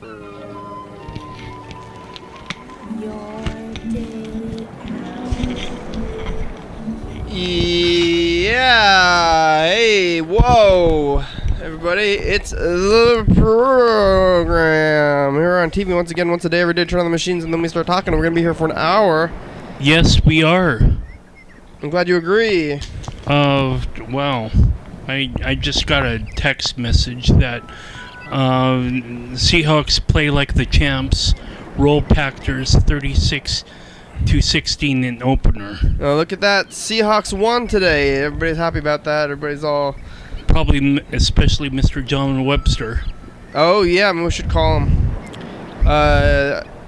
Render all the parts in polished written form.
Your daily Yeah, hey, whoa, everybody, it's the program. Here on TV once again, once a day, every day, turn on the machines, and then we start talking, and we're going to be here for an hour. Yes, we are. I'm glad you agree. Well, I just got a text message that Seahawks play like the champs, roll Packers 36-16 in opener. Oh, look at that, Seahawks won today. Everybody's happy about that. Everybody's all... Probably, especially Mr. John Webster. Oh, yeah, we should call him.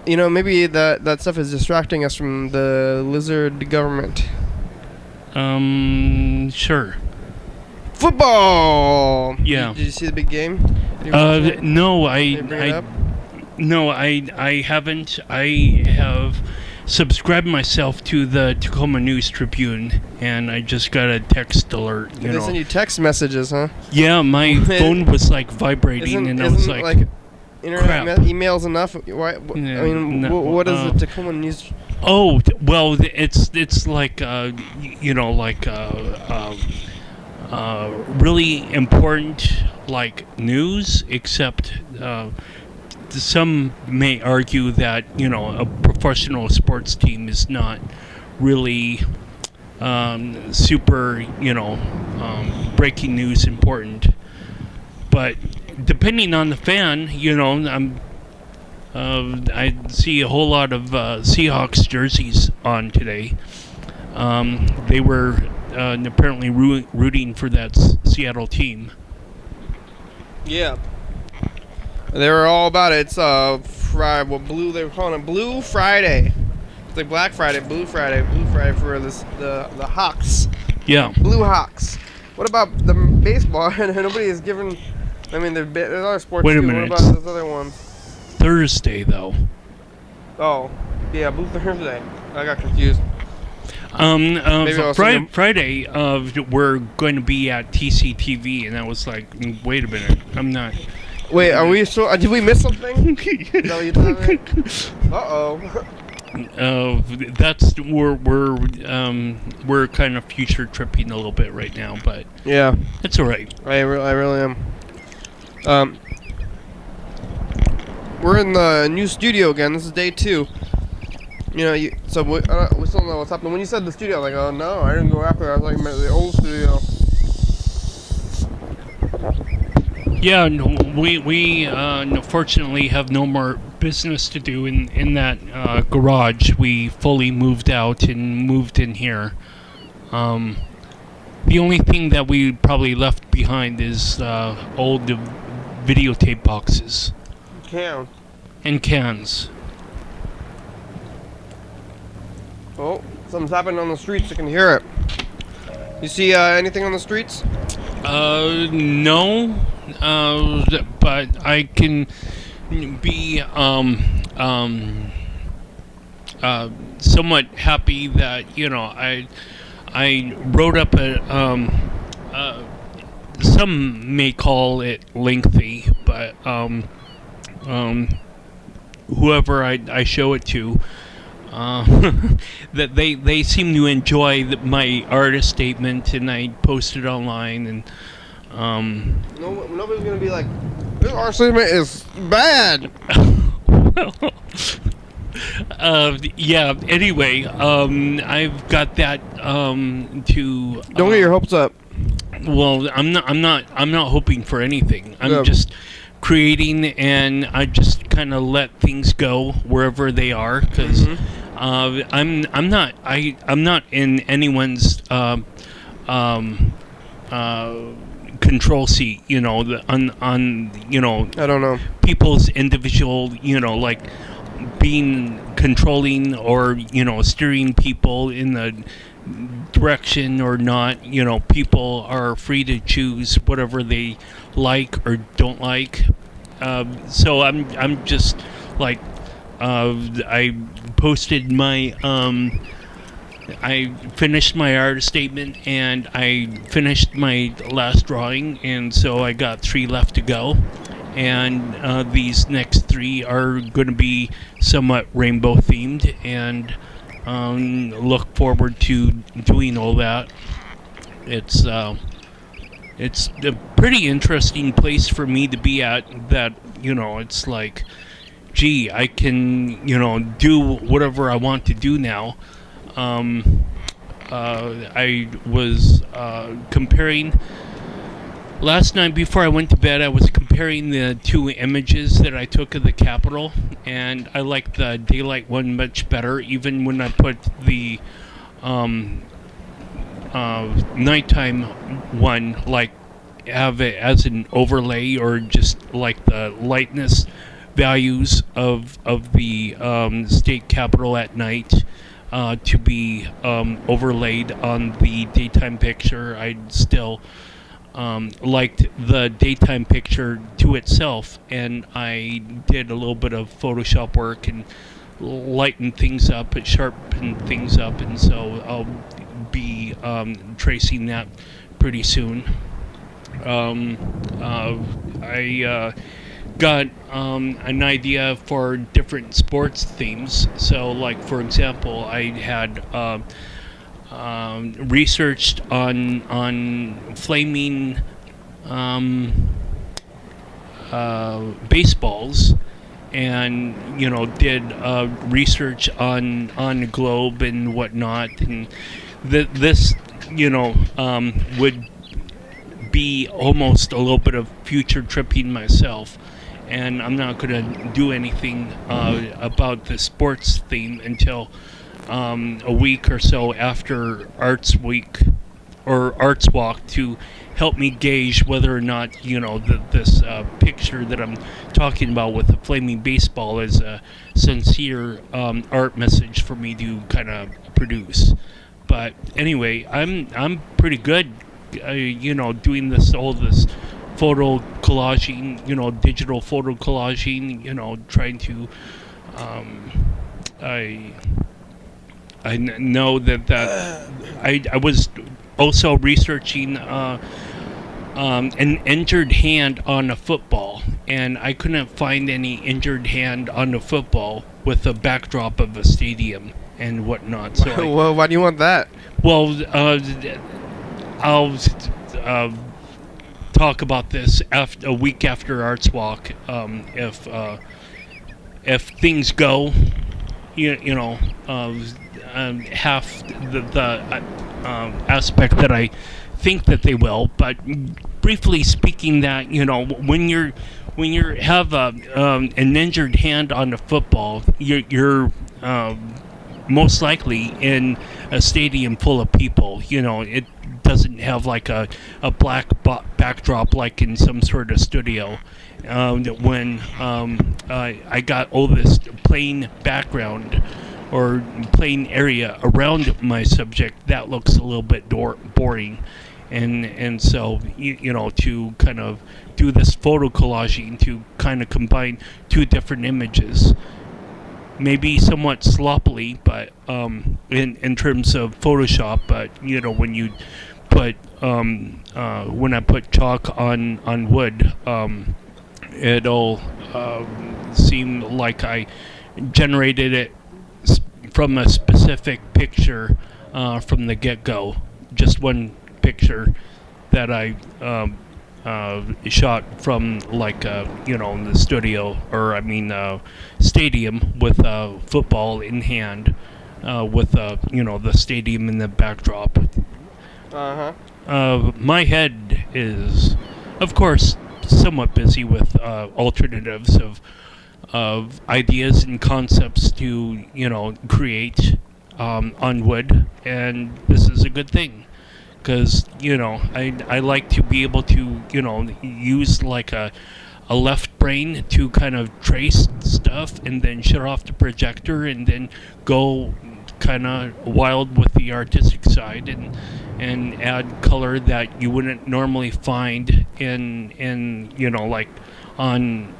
You know, maybe that stuff is distracting us from the lizard government. Sure. Football! Yeah. Did you see the big game? No, I haven't. I have subscribed myself to the Tacoma News Tribune, and I just got a text alert. They send you text messages, huh? Yeah, my phone was like vibrating, and I was like internet crap. Emails enough? Why? Yeah, I mean, no, what is the Tacoma News? Oh, well, it's like really important like news, except some may argue that a professional sports team is not really super breaking news important, but depending on the fan, I see a whole lot of Seahawks jerseys on today. They were apparently rooting for that Seattle team. Yeah. They were all about it. It's Friday. What blue? They were calling it Blue Friday. It's like Black Friday, Blue Friday for the Hawks. Yeah. Blue Hawks. What about the baseball? Nobody is giving. I mean, there's other sports Wait a too. minute. What about those other ones? Thursday, though. Oh, yeah, Blue Thursday. I got confused. Friday, we're going to be at TCTV, and I was like, wait a minute, I'm not. Wait, are we still? Did we miss something? Is that what you thought? That's we're kind of future tripping a little bit right now, but yeah, it's all right. I really am. We're in the new studio again. This is day 2. So we still don't know what's happening. When you said the studio, I was like, oh no, I didn't go after. I was like, the old studio. Yeah, no, we fortunately have no more business to do in that garage. We fully moved out and moved in here. The only thing that we probably left behind is old videotape boxes. And cans. Oh, something's happening on the streets. I can hear it. You see anything on the streets? No. But I can be somewhat happy that I wrote up some may call it lengthy, but whoever I show it to, that they seem to enjoy my artist statement, and I posted online, and nobody's gonna be like, this art statement is bad. Yeah. Anyway, I've got that to. Don't get your hopes up. Well, I'm not hoping for anything. I'm just creating, and I just kind of let things go wherever they are, because I'm not in anyone's control seat, on I don't know, people's individual, like being controlling or steering people in the direction or not. People are free to choose whatever they like or don't like. So I'm just like, I posted my I finished my art statement, and I finished my last drawing, and so I got 3 left to go. and these next 3 are going to be somewhat rainbow themed, and look forward to doing all that. It's a pretty interesting place for me to be at. That it's like, gee, I can do whatever I want to do now. I was comparing last night before I went to bed. I was comparing the 2 images that I took of the Capitol, and I like the daylight one much better. Even when I put the nighttime one, like have it as an overlay, or just like the lightness values of the state capitol at night to be overlaid on the daytime picture. I still liked the daytime picture to itself, and I did a little bit of Photoshop work and lighten things up, and sharpen things up, and so I'll be tracing that pretty soon. I got an idea for different sports themes. So, like, for example, I had researched on flaming baseballs, and did research on the globe and whatnot, and this would be almost a little bit of future tripping myself, and I'm not going to do anything about the sports theme until a week or so after Arts Week or Arts Walk, to help me gauge whether or not this picture that I'm talking about with the flaming baseball is a sincere art message for me to kind of produce. But anyway, I'm pretty good, doing this photo collaging, digital photo collaging, trying to. I know that I was also researching an injured hand on a football, and I couldn't find any injured hand on a football with a backdrop of a stadium and whatnot. So well, why do you want that? Well, I'll talk about this after a week after Arts Walk. If things go, half the aspect that I think that they will. But briefly speaking, that when you have an injured hand on the football, you're most likely in a stadium full of people. It doesn't have like a black backdrop like in some sort of studio. When I got all this plain background or plain area around my subject, that looks a little bit boring. And so, to kind of do this photo collaging, to kind of combine 2 different images, maybe somewhat sloppily, but in terms of Photoshop, but when you put when I put chalk on wood, it'll seem like I generated it from a specific picture from the get-go. Just one picture that I shot from, like in the studio, or stadium, with football in hand, with the stadium in the backdrop. My head is, of course, somewhat busy with alternatives of ideas and concepts to create on wood, and this is a good thing. Because, I like to be able to, use like a left brain to kind of trace stuff, and then shut off the projector, and then go kind of wild with the artistic side, and add color that you wouldn't normally find in like on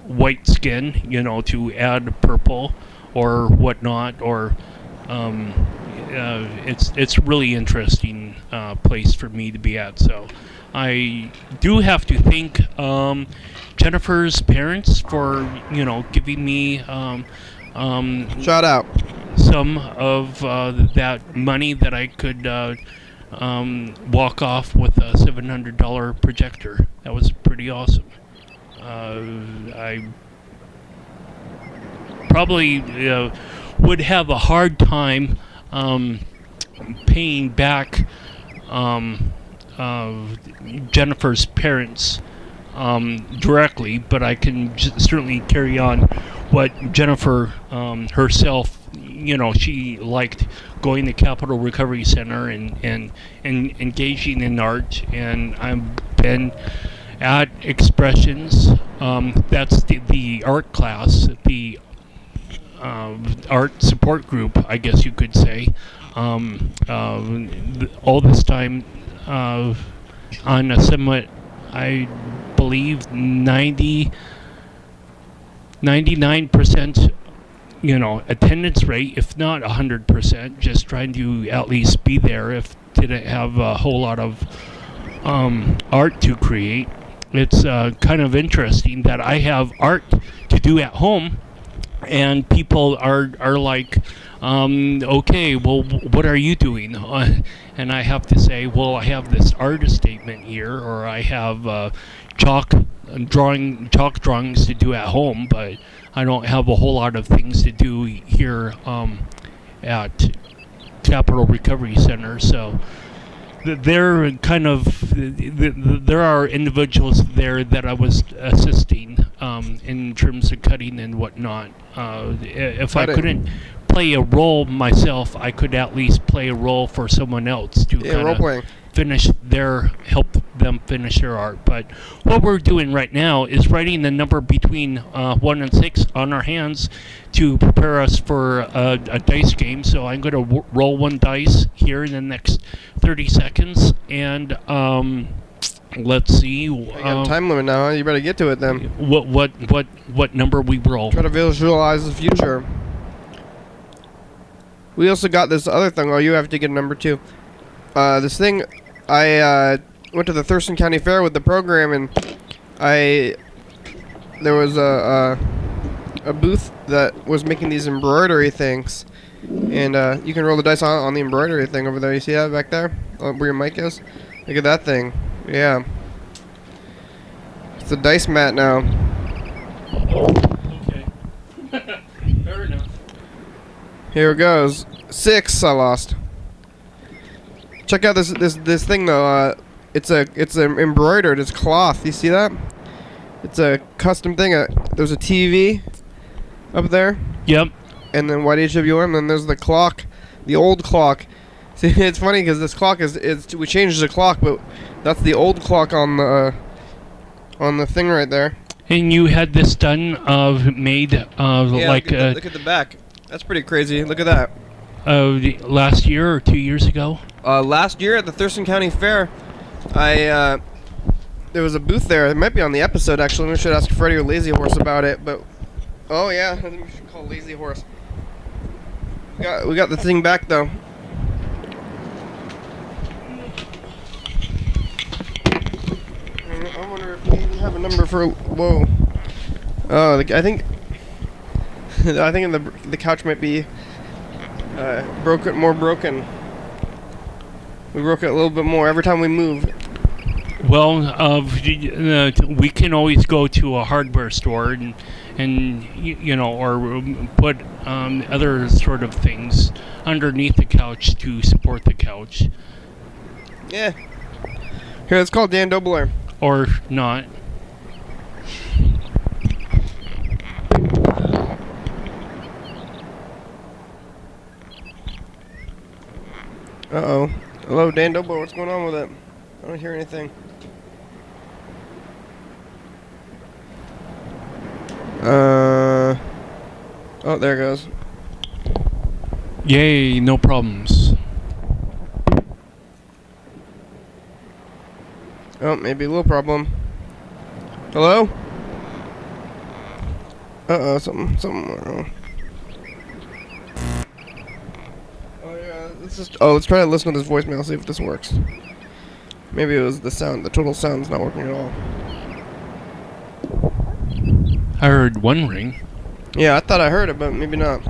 white skin, to add purple or whatnot, or it's a really interesting place for me to be at. So I do have to thank Jennifer's parents for giving me Shout out. some of that money that I could walk off with a $700 projector. That was pretty awesome. I probably would have a hard time paying back Jennifer's parents directly, but I can certainly carry on what Jennifer herself, she liked going to Capital Recovery Center and engaging in art, and I've been at Expressions. That's the art class, the art support group, I guess you could say. All this time on a somewhat, I believe, 99% attendance rate, if not 100%, just trying to at least be there if didn't have a whole lot of art to create. It's kind of interesting that I have art to do at home, and people are like, okay, well, what are you doing? And I have to say, well, I have this artist statement here, or I have chalk drawings to do at home, but I don't have a whole lot of things to do here at Capital Recovery Center. So they're kind of, there are individuals there that I was assisting in terms of cutting and whatnot. If I couldn't play a role myself, I could at least play a role for someone else to kind of help them finish their art. But what we're doing right now is writing the number between 1 and 6 on our hands to prepare us for a dice game. So I'm going to roll one dice here in the next 30 seconds, and let's see. You got a time limit now, huh? You better get to it then. What number we roll? Try to visualize the future. We also got this other thing. Oh, you have to get a number 2. This thing, I went to the Thurston County Fair with the program, and there was a booth that was making these embroidery things, and you can roll the dice on the embroidery thing over there. You see that back there, where your mic is? Look at that thing. Yeah, it's a dice mat now. Okay. Fair enough. Here it goes. 6. I lost. Check out this thing though. It's embroidered. It's cloth. You see that? It's a custom thing. There's a TV up there. Yep. And then YDHWM. And there's the clock, the old clock. See, it's funny because this clock is we changed the clock, but that's the old clock on the thing right there. And you had this done, made like look at the back. That's pretty crazy. Look at that. Last year or 2 years ago? Last year at the Thurston County Fair, there was a booth there. It might be on the episode, actually. We should ask Freddie or Lazy Horse about it. But oh yeah, we should call Lazy Horse. We got the thing back though. I wonder if we even have a number for. Whoa. Oh, I think the couch might be more broken. We broke it a little bit more every time we move. Well, we can always go to a hardware store and or put other sort of things underneath the couch to support the couch. Yeah. Here, let's call Dan Dobler. Or not. Uh-oh. Hello, Dan Dobler. What's going on with it? I don't hear anything. Oh, there it goes. Yay, no problems. Oh, maybe a little problem. Hello? Uh-oh, something wrong. Oh, yeah, let's try to listen to this voicemail, see if this works. Maybe it was the sound. The total sound's not working at all. I heard one ring. Yeah, I thought I heard it, but maybe not.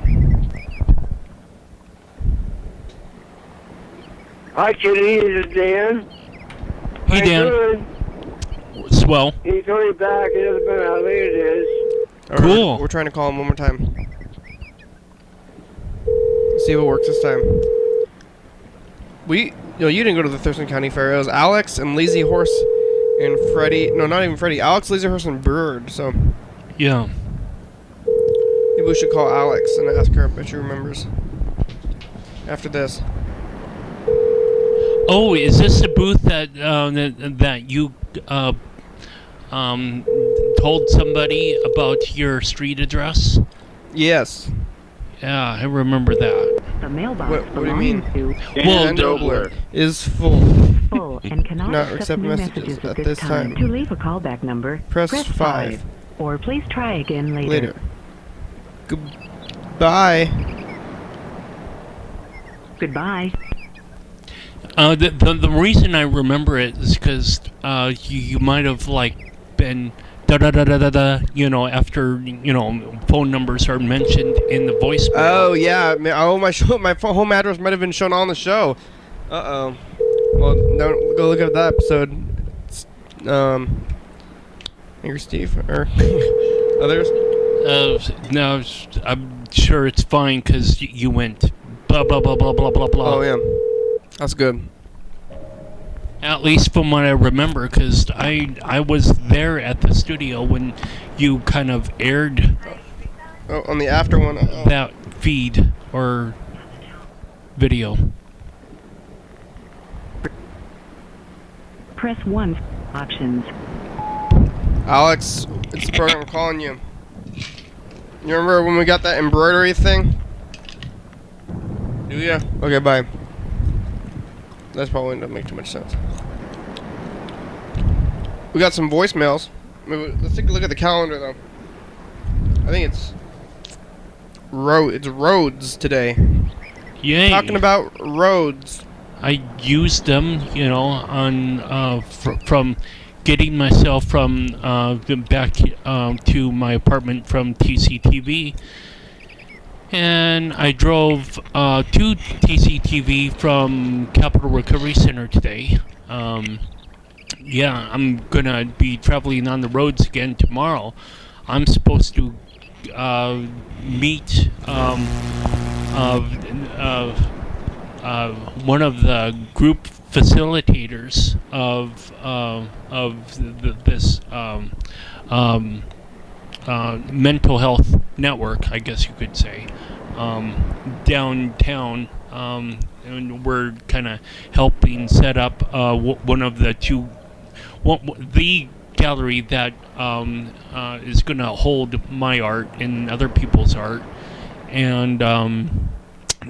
Hi, Kitty. This is Dan. Hey, How Dan. you doing? Swell. He's coming back. He doesn't know how late it is. All right, Cool. We're trying to call him one more time. See if it works this time. You didn't go to the Thurston County Fair. It was Alex and Lazy Horse and Freddie. No, not even Freddie. Alex, Lazy Horse, and Bird. So Yeah. maybe we should call Alex and ask her if she remembers. After this. Oh, is this the booth that that you told somebody about your street address? Yes. Yeah, I remember that. The mailbox What do you mean? belonging to Well, Dan Dobler is full. full and cannot Not accept new messages at this time. To leave a callback number, Press 5. 5. Or please try again later. Later. Goodbye. Goodbye. The reason I remember it is because you might have like been da da da da da da, after phone numbers are mentioned in the voicemail. Oh yeah. My home address might have been shown on the show. Uh oh. Well, don't go look at that episode. It's, Angry Steve or others. No, I'm sure it's fine because you went blah blah blah blah blah blah blah. Oh yeah. That's good. At least from what I remember, because I was there at the studio when you kind of aired Oh, on the after one. that feed or video. Press 1 for options. Alex, it's the program calling you. You remember when we got that embroidery thing? Do ya? Okay, bye. That's probably doesn't make too much sense. We got some voicemails. Let's take a look at the calendar, though. I think it's roads today. Yay! Talking about roads. I used them, on from getting myself from back to my apartment from TCTV. And I drove to TCTV from Capital Recovery Center today. Yeah, I'm gonna be traveling on the roads again tomorrow. I'm supposed to meet one of the group facilitators of this mental health network, I guess you could say, downtown, and we're kind of helping set up one of the the gallery that is going to hold my art and other people's art. And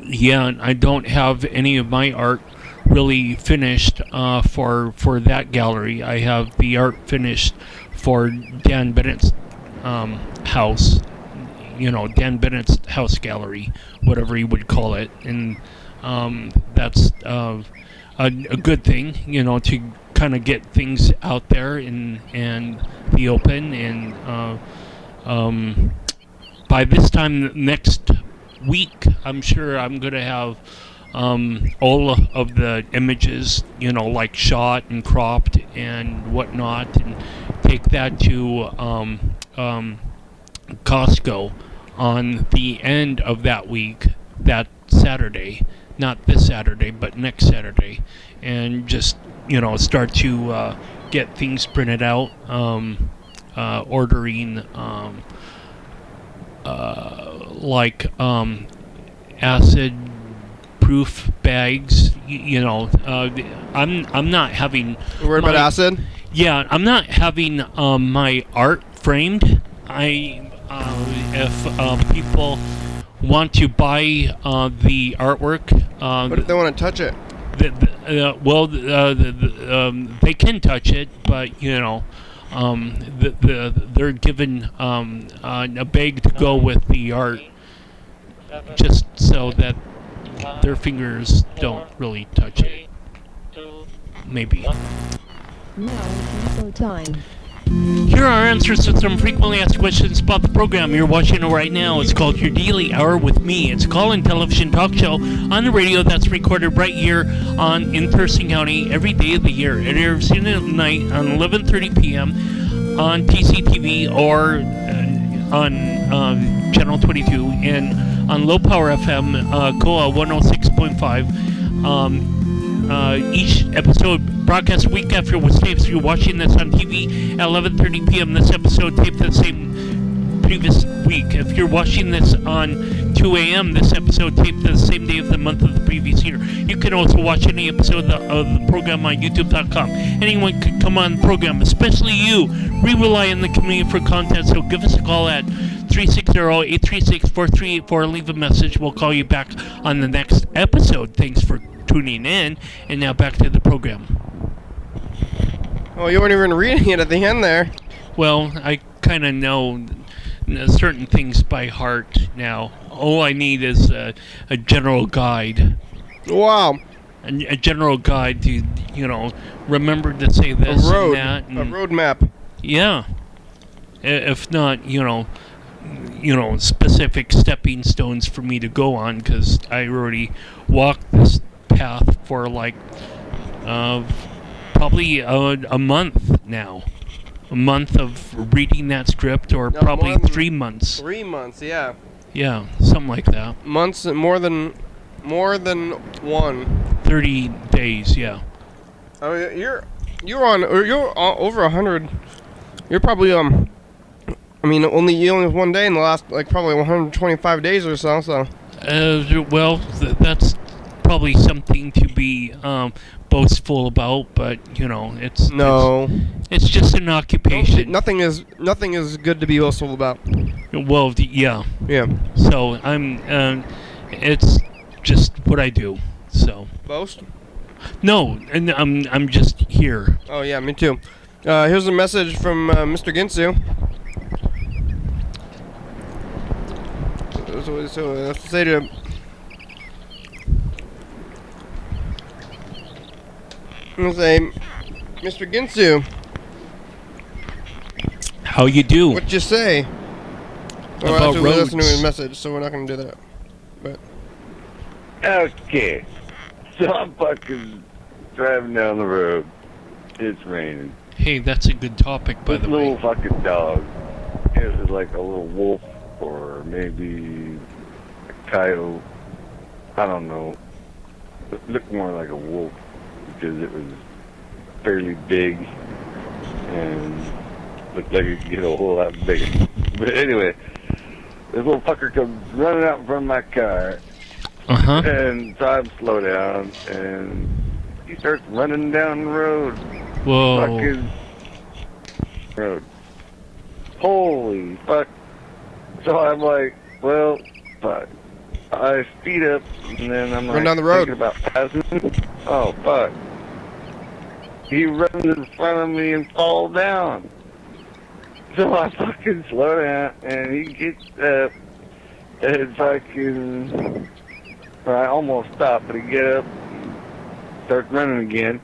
yeah, I don't have any of my art really finished for that gallery. I have the art finished for Dan Bennett's house, Dan Bennett's house gallery, whatever you would call it. And that's a good thing, to kind of get things out there in the open. And by this time next week, I'm sure I'm going to have all of the images, like shot and cropped and whatnot, and take that to Costco on the end of that week, that Saturday, not this Saturday, but next Saturday, and just, start to get things printed out, ordering like acid proof bags. I'm not having. You worried about acid? Yeah, I'm not having my art framed. If people want to buy the artwork, What if they want to touch it? They can touch it, but they're given a bag to go with the art, just so that their fingers don't really touch it. Maybe. Now, info time. Here are answers to some frequently asked questions about the program you're watching right now. It's called Your Daily Hour with Me. It's a call-in television talk show on the radio that's recorded right here in Thurston County every day of the year. It airs in at night on 11:30 p.m. on TCTV or on Channel 22 and on Low Power FM, COA 106.5. Each episode broadcast a week after it was taped. So you're watching this on TV at 11:30 p.m. This episode taped the same previous week. If you're watching this on 2 a.m., this episode taped the same day of the month of the previous year. You can also watch any episode of the program on YouTube.com. Anyone could come on the program, especially you. We rely on the community for content, so give us a call at 360-836-4384 and leave a message. We'll call you back on the next episode. Thanks for tuning in, and now back to the program. Oh, you weren't even reading it at the end there. Well, I kind of know certain things by heart now. All I need is a general guide. Wow. A general guide to, remember to say this and that. And a road map. Yeah. If not, specific stepping stones for me to go on, because I already walked this path for probably a month now. A month of reading that script, or probably 3 months. 3 months, yeah. Yeah, something like that. Months, more than one. 30 days, yeah. Oh, you're over 100. You're probably only have one day in the last probably 125 days or so. So. Well, that's probably something to be boastful about, but it's just an occupation. Nothing is good to be boastful about. Well, yeah. Yeah. So it's just what I do. So. Boast? No, and I'm just here. Oh yeah, me too. Here's a message from Mr. Ginsu. So I have to say to him. I'm gonna say, Mr. Ginsu. How you do? What'd you say? Well, about actually, roads? listen to his message, so we're not gonna do that. But Okay. So I'm fucking driving down the road. It's raining. Hey, that's a good topic, by This the way. little fucking dog. It was like a little wolf or maybe a coyote. I don't know. It looked more like a wolf because it was fairly big and looked like it could get a whole lot bigger. But anyway, this little fucker comes running out in front of my car. Uh-huh. And so I slow down, and he starts running down the road. Whoa. Fucking road. Holy fuck. So I'm like, well, fuck. I speed up, and then I'm run down the road. thinking about passing. Oh, fuck. He runs in front of me and falls down. So I fucking slow down, and he gets up, and fucking... I almost stopped, but he get up, start running again.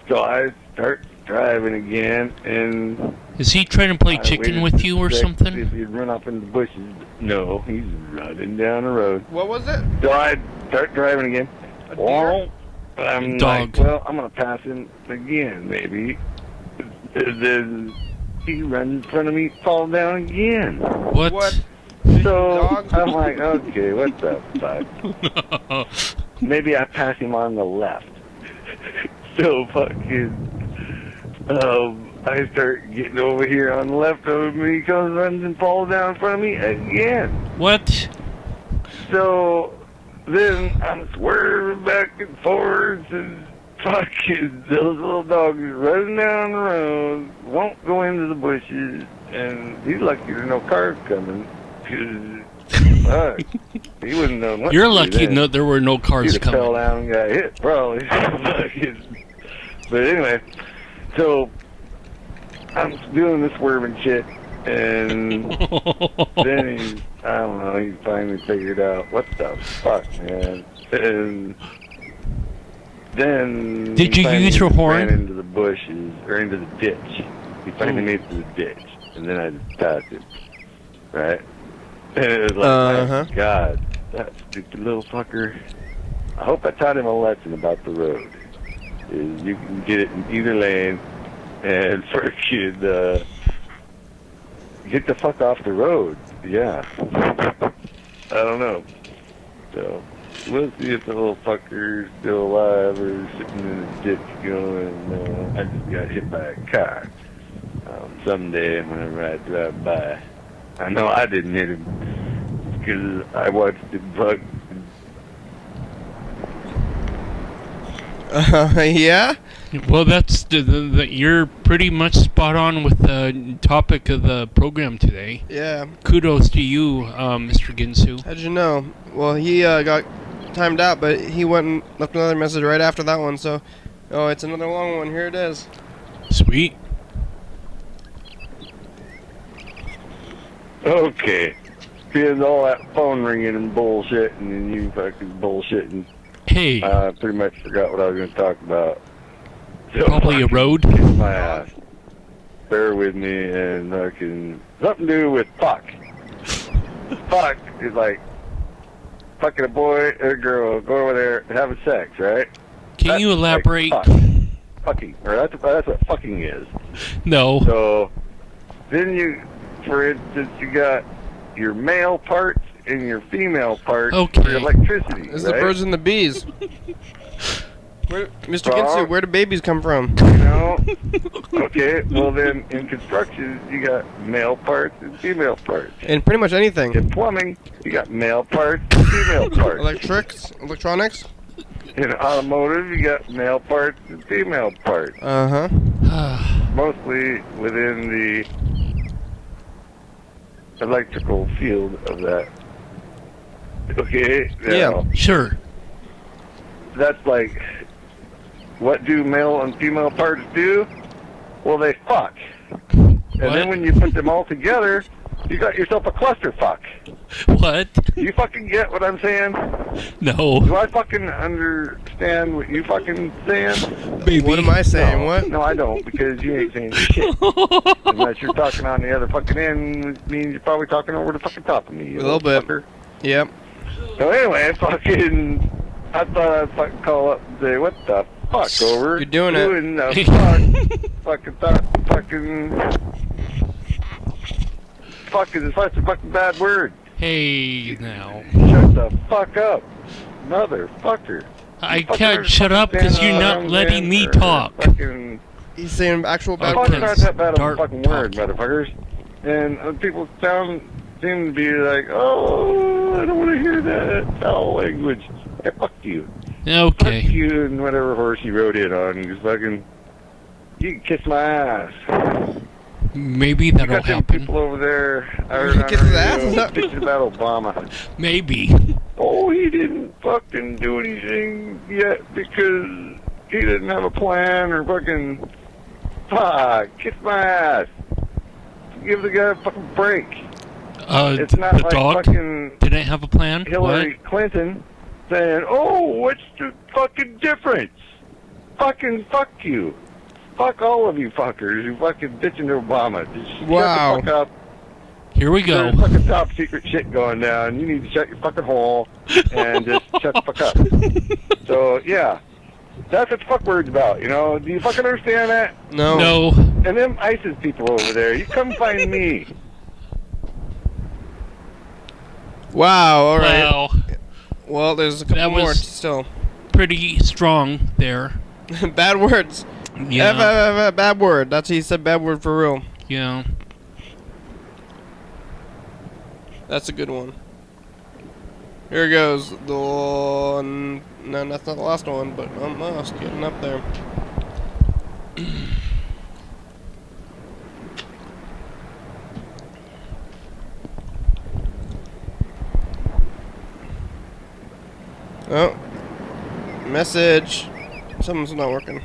So I start driving again, and... Is he trying to play chicken with you or something? If he'd run off in the bushes. No, he's running down the road. what was it? So I start driving again. A deer? I'm Dog. like, well, I'm going to pass him again, maybe. Then he runs in front of me, fall down again. What? What? So Dogs? I'm like, okay, what's up, bud? Maybe I pass him on the left. So fucking, I start getting over here on the left of me. He comes, runs, and falls down in front of me again. What? So then I'm swerving back and forwards, and fucking those little dogs running down the road, won't go into the bushes, and he's lucky there's no cars coming. Cause, he wouldn't know what You're to do lucky then. no, there were no cars He'd have fell coming. down and got hit, probably. But anyway, so I'm doing this swerving shit, and then he I don't know, he finally figured out what the fuck, man. And then Did he you finally use your horn? ran into the bushes, or into the ditch. He finally made it to the ditch, and then I just passed him, right? And it was like, Uh-huh. my God, that stupid little fucker. I hope I taught him a lesson about the road. Is you can get it in either lane, and freaking get the fuck off the road. Yeah. I don't know. So, we'll see if the little fucker's still alive or sitting in a ditch going, I just got hit by a car. Someday whenever I drive by. I know I didn't hit him because I watched it bug. Yeah? Well, that's you're pretty much spot on with the topic of the program today. Yeah. Kudos to you, Mr. Ginsu. How'd you know? Well, he got timed out, but he went and left another message right after that one, so... Oh, it's another long one. Here it is. Sweet. Okay. Here's all that phone ringing and bullshit, and then you fucking bullshitting. Hey, I pretty much forgot what I was going to talk about. So probably a road. kiss my ass. Bear with me, and fucking something to do with fuck. Fuck is like fucking a boy or a girl, go over there and having sex, right? Can That's you elaborate? Like fucking, or that's what fucking is. No. So then you, for instance, you got your male parts and your female parts Okay. for electricity. This is right? the birds and the bees. Mr. Ginsu, where do babies come from? You know? Okay, well then in construction you got male parts and female parts. In pretty much anything. In plumbing, you got male parts and female parts. Electronics? In automotive, you got male parts and female parts. Uh-huh. Mostly within the electrical field of that. Okay? Yeah. Now, Sure. that's like, what do male and female parts do? Well, they fuck. And then when you put them all together, you got yourself a clusterfuck. What? You fucking get what I'm saying? No. Do I fucking understand what you fucking saying? Baby. What am I saying? No, What? No, I don't, because you ain't saying shit. Unless you're talking on the other fucking end, which means you're probably talking over the fucking top of me. You A little bit. fucker. Yep. So anyway, I thought I'd fucking call up and say, what the fuck, over? You're doing it. Doing the fuck. Fucking thought, fuck is such a fucking bad word. Hey, now. Shut the fuck up, motherfucker. I Fucking can't shut up because you're not letting me talk. Fucking, He's saying actual bad Okay. fuck's words. not that bad of a Start fucking word, talking. motherfuckers. And people seem to be like, oh, I don't want to hear that foul language. Hey, fuck you. Okay. Fuck you and whatever horse you rode in on. Just fucking, you can kiss my ass. Maybe You that'll got them happen. people over there. I heard on Kiss his radio ass? bitching about Obama. Maybe. Oh, he didn't fucking do anything yet because he didn't have a plan or fucking... Fuck, kiss my ass. Give the guy a fucking break. It's not The like dog fucking didn't have a plan? Hillary Clinton saying, oh, what's the fucking difference? Fucking fuck you. Fuck all of you fuckers who fucking bitching to Obama. Just Wow. shut the fuck up. What? Here we go. There's fucking top secret shit going down. You need to shut your fucking hole and just shut the fuck up. So, yeah. That's what the fuck word's about, you know? Do you fucking understand that? No. No. And them ISIS people over there, you come find me. Wow, alright. Wow. Well, there's a couple That more was- still. Pretty strong there. Bad words. Yeah. Bad word. That's he said bad word for real. Yeah. That's a good one. Here goes. The one... No, that's not the last one, but almost getting up there. Oh. Message. Something's not working.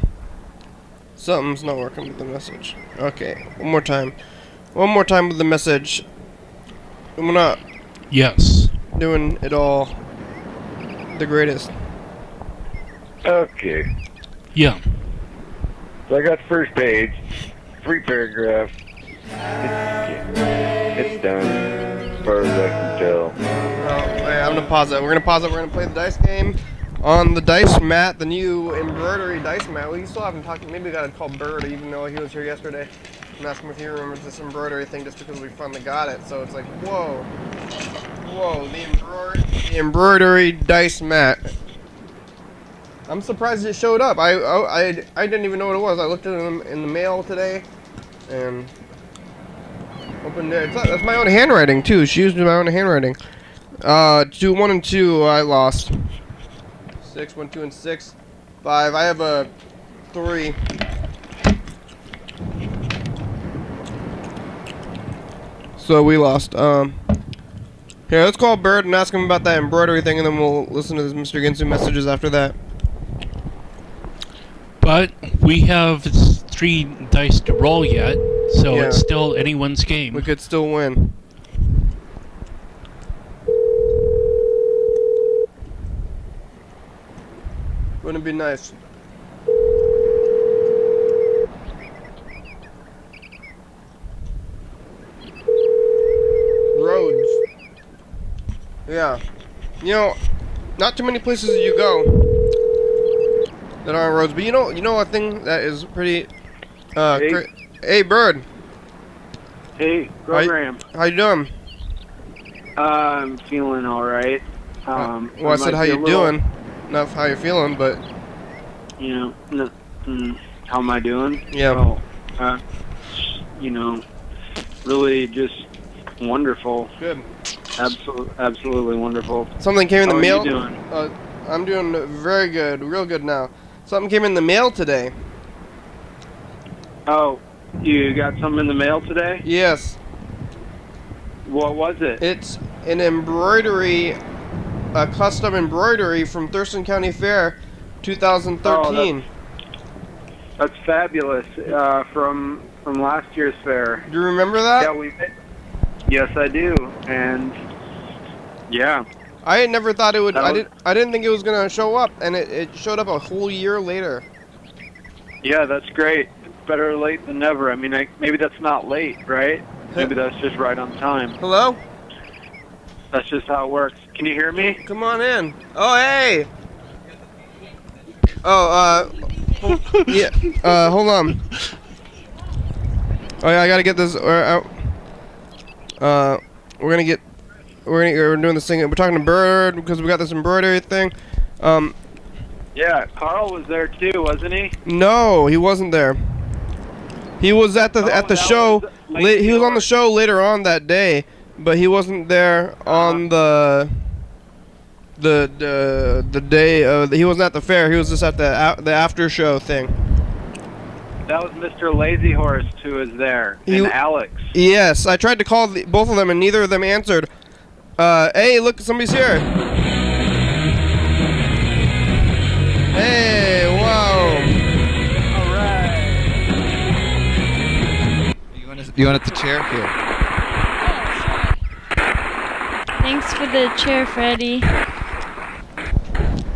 Something's not working with the message. Okay, one more time. One more time with the message. I'm gonna Yes. Doing it all the greatest. Okay. Yeah. So I got the first page, 3 paragraphs. It's done, as far as I can tell. Wait, I'm gonna pause it. We're gonna pause it. We're gonna play the dice game on the dice mat, the new embroidery dice mat. We still haven't talked. Maybe we gotta call Bird, even though he was here yesterday, and ask him if he remembers this embroidery thing, just because we finally got it. So it's like, whoa, the embroidery dice mat. I'm surprised it showed up. I didn't even know what it was. I looked at it in the mail today, and opened it. That's my own handwriting too. She used my own handwriting. 2, 1, and 2. I lost. 6, 1, 2, and 6. 5. I have a 3. So we lost. Here, let's call Bird and ask him about that embroidery thing, and then we'll listen to this Mr. Ginsu messages after that. But we have 3 dice to roll yet, so Yeah. it's still anyone's game. We could still win. Wouldn't it be nice? Roads. Yeah. You know, not too many places you go that aren't roads, but you know a thing that is pretty Hey. Hey, Bird. Hey, program. How you doing? I'm feeling all right. Well, I said how you doing, not how you're feeling, but You know, how am I doing? yeah. Oh, really just wonderful. Good. Absolutely wonderful. Something came in the How are mail. you doing? I'm doing very good, real good now. Something came in the mail today. Oh, you got something in the mail today? Yes, What was it? it's an embroidery, a custom embroidery from Thurston County Fair, 2013. That's fabulous. From last year's fair. Do you remember that? Yeah, Yes, I do. And yeah. I had never thought it would. That was- I didn't think it was gonna show up, and it showed up a whole year later. Yeah, that's great. Better late than never. I mean, maybe that's not late, right? Maybe that's just right on time. Hello? That's just how it works. Can you hear me? Come on in. Oh, hey. Oh, yeah. Hold on. Oh yeah, I gotta get this. We're doing this thing. We're talking to Bird because we got this embroidery thing. Yeah, Carl was there too, wasn't he? No, he wasn't there. He was at the that show. was He was on the show later on that day, but he wasn't there on the day. He wasn't at the fair. He was just at the after show thing. That was Mr. Lazy Horse who was there, He- and Alex. Yes, I tried to call both of them, and neither of them answered. Hey, look, somebody's here. Hey, wow. All right. You want it the chair here? Thanks for the chair, Freddy.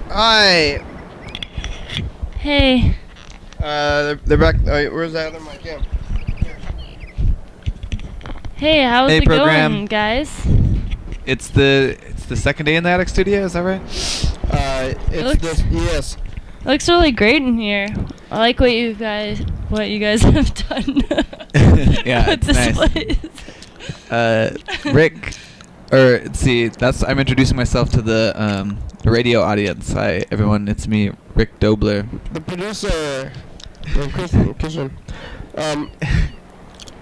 Hi. Hey. They're back. Where's that other mic? Yeah. Hey, how's Hey, it program. going, guys? It's the second day in the attic studio. Is that right? It's looks- this. Yes. It looks really great in here. I like what you guys have done. Yeah, with it's this nice. place. Rick, or let's see. I'm introducing myself to the radio audience. Hi, everyone. It's me, Rick Dobler. The producer. Christian.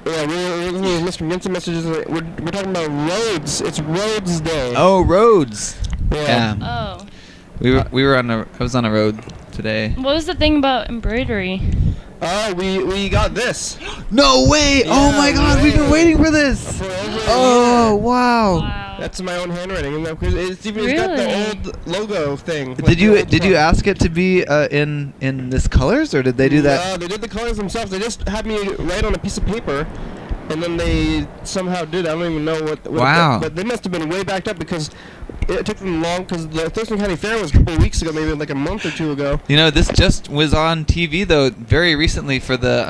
Yeah, we're listening to Mr. Minson messages. We're talking about roads. It's Roads Day. Oh, roads. Yeah. Yeah. Oh. We were I was on a road today. What was the thing about embroidery? Oh, we got this. No way! Oh Yeah, my God, we've been way. waiting for this. For over a Oh year. wow! Wow. That's my own handwriting. Isn't that crazy? It's got the Really? old logo thing. like Did the you old did you stuff. ask it to be in this colors, or did they do that? No, they did the colors themselves. They just had me write on a piece of paper, and then they somehow did. I don't even know what Wow. but they must have been way backed up because it took them long, because the Thurston County Fair was a couple of weeks ago, maybe like a month or two ago. You know, this just was on TV though very recently for the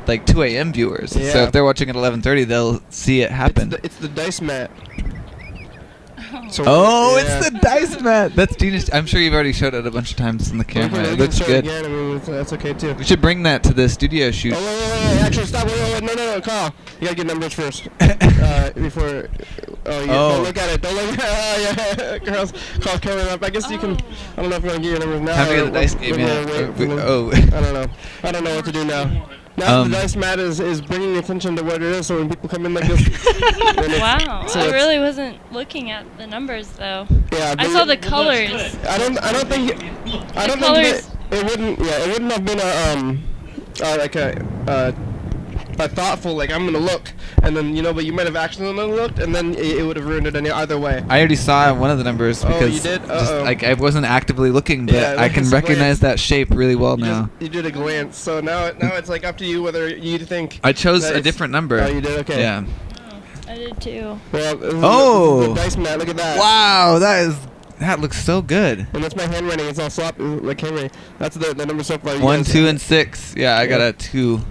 like 2 a.m. viewers. So Yeah. if they're watching at 11:30, they'll see it happen. It's the dice mat. So, Oh, yeah. it's the dice mat. That's genius. I'm sure you've already showed it a bunch of times on the We camera. can It looks show it good. again. I mean, that's okay too. We should bring that to the studio shoot. Oh, wait. Actually, stop. Wait. No, Carl. You gotta get numbers first. Before. Oh, yeah. Oh. Don't look at it. Don't look at it. Oh, yeah. Carl's coming up. I guess you can. I don't know if you want to get your numbers now. Time to or get the dice we're game gonna in. wait. Oh. I don't know. I don't know what to do now. Now the dice mat is bringing attention to what it is, so when people come in like this. Wow, so I it's- really wasn't looking at the numbers though. Yeah, I saw the colors. I don't think colors- it wouldn't have been like a thoughtful, like, I'm gonna look, and then but you might have accidentally looked, and then it would have ruined it either way. I already saw one of the numbers Oh, because you did? just, Uh-oh. like I wasn't actively looking, but Yeah, I can it's recognize that shape really well You now. you did a glance, so now it's like up to you whether you think. I chose that a it's- different number. Oh, you did? Okay. Yeah. I did too. Well, this is Oh. the dice mat. Look at that. Wow, that looks so good. And that's my handwriting. It's all sloppy, like Henry. That's the number so far. You 1, guys- 2, and 6. Yeah, I got a 2.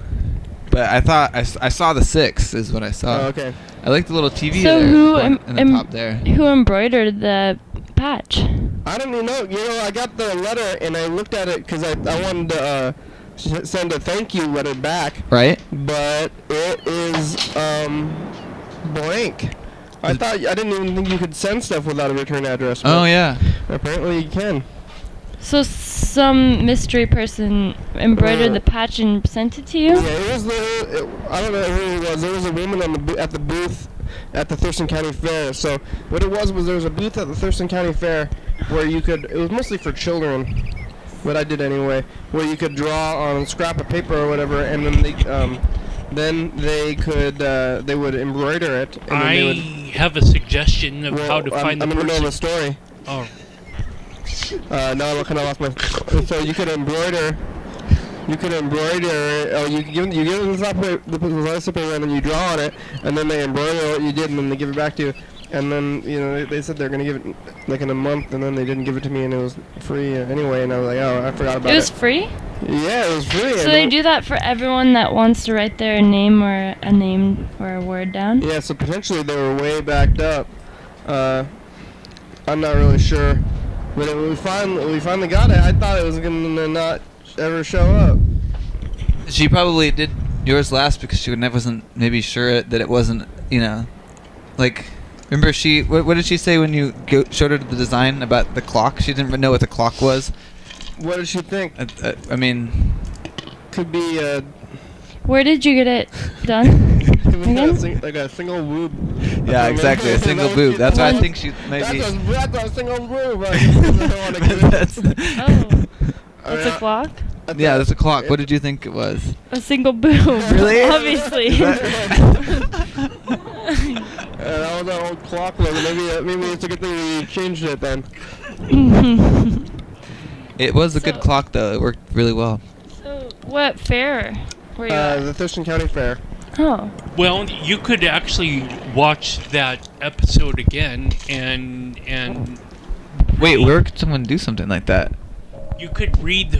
But I thought I saw the 6 is what I saw. Oh, okay. I like the little TV So there who in the top there. who embroidered the patch? I don't even know. I got the letter and I looked at it because I wanted to send a thank you letter back. Right? But it is blank. I didn't even think you could send stuff without a return address. Oh but yeah. Apparently you can. So some mystery person embroidered the patch and sent it to you? Yeah, it was I don't know who it was. There was a woman at the booth at the Thurston County Fair. So what it was there was a booth at the Thurston County Fair where you could. It was mostly for children, what I did anyway. Where you could draw on a scrap of paper or whatever, and then they would embroider it. And then they would, have a suggestion of how to find I'm the in the middle of a person. story. Oh. Now I kind of lost my. So you could embroider. You could embroider. Oh, you give them the slice of paper, and then you draw on it, and then they embroider what you did, and then they give it back to you. And then they said they're gonna give it like in a month, and then they didn't give it to me, and it was free anyway. And I was like, oh, I forgot about it. It was free? Yeah, it was free. So they do that for everyone that wants to write their name or a word down? Yeah, so potentially they were way backed up. I'm not really sure. But we finally got it. I thought it was gonna not ever show up. She probably did yours last because she wasn't maybe sure that it wasn't, like, remember what did she say when you showed her the design about the clock? She didn't know what the clock was. What did she think? I mean, could be Where did you get it done? like a single boob. yeah, exactly, a single boob. That's why I think she maybe. That's a single boob. That's That's a clock? yeah, that's a clock. What did you think it was? A single boob. Really? Obviously. That was an old clock logo. Maybe it's a good thing we changed it then. It was a good clock though. It worked really well. So what fair were you at? The Thurston County Fair. Oh. Well, you could actually watch that episode again and Wait, where could someone do something like that? you could read the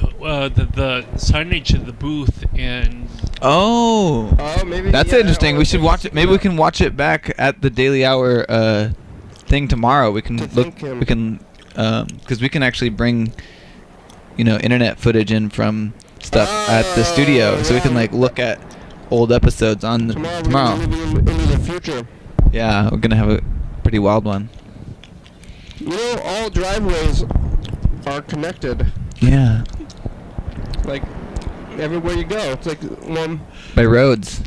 signage of the booth and Oh, maybe that's interesting. We should watch it. Maybe we can watch it back at the Daily Hour thing tomorrow. We can look. We can because we can actually bring internet footage in from stuff at the studio, so we can like look at old episodes on tomorrow. We're moving into the future. Yeah, we're gonna have a pretty wild one. All driveways are connected. Yeah. Like everywhere you go, it's like by roads.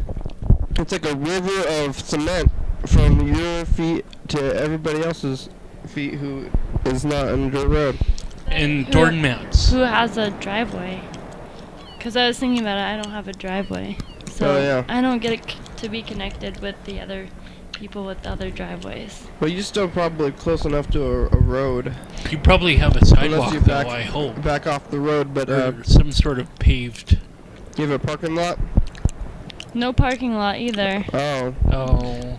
It's like a river of cement from your feet to everybody else's feet who is not on the road. and door mats. Who has a driveway? Because I was thinking about it, I don't have a driveway. So Oh, yeah. I don't get to be connected with the other people with other driveways. But you're still probably close enough to a road. You probably have a Unless sidewalk you though, I hope. back off the road, but Or some sort of paved. you have a parking lot? No parking lot either. Oh. Oh.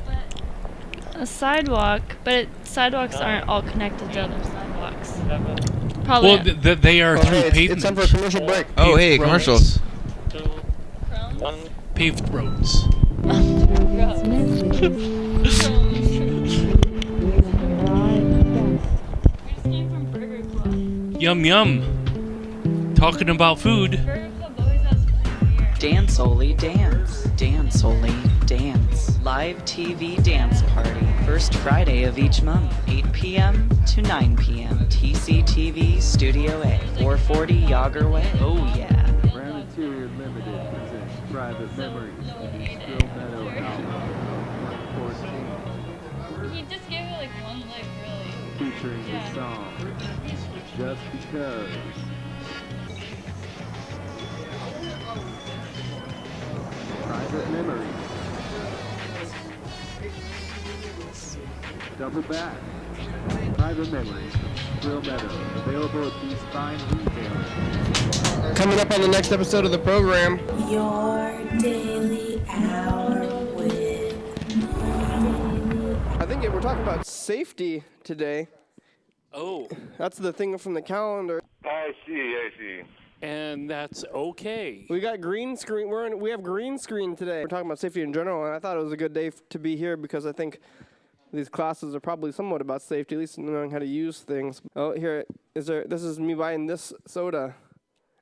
A sidewalk, but sidewalks aren't all connected to other sidewalks. Probably. Well, they are through Hey, pavement. it's time for a commercial break. Oh, hey, roads. commercials. Paved roads. Yum yum. Talking about food. Dance Only Dance. Dance Only Dance. Live TV dance party. First Friday of each month, 8 p.m. to 9 p.m. TCTV Studio A, 440 Yager Way. Oh yeah. Brown Interior Limited presents Private Memories in East Grill Meadow Alpha 114. He just gave it like one leg, really. Featuring the song Just Because. Private Memories. Double back. Private Memories. Grill Meadow. Available at these fine retailers. Coming up on the next episode of the program. Your daily hour with I think we're talking about safety today. Oh. That's the thing from the calendar. I see. And that's okay. We got green screen. We have green screen today. We're talking about safety in general, and I thought it was a good day to be here because I think these classes are probably somewhat about safety, at least knowing how to use things. Oh, here is there. This is me buying this soda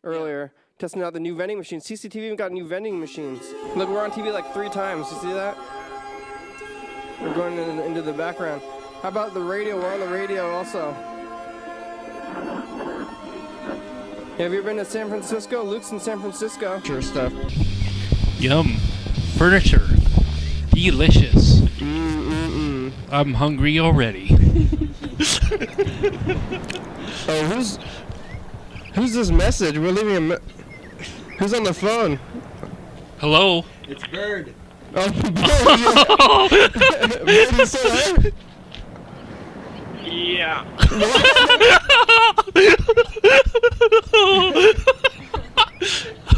earlier, testing out the new vending machines. TCTV even got new vending machines. Look, we're on TV like 3 times. You see that? We're going into the background. How about the radio? We're on the radio also. Have you ever been to San Francisco? Luke's in San Francisco. Sure stuff. Yum. Furniture. Delicious. I'm hungry already. Oh, who's this message? We're leaving who's on the phone? Hello? It's Bird. Oh, Bird, you still there? Yeah.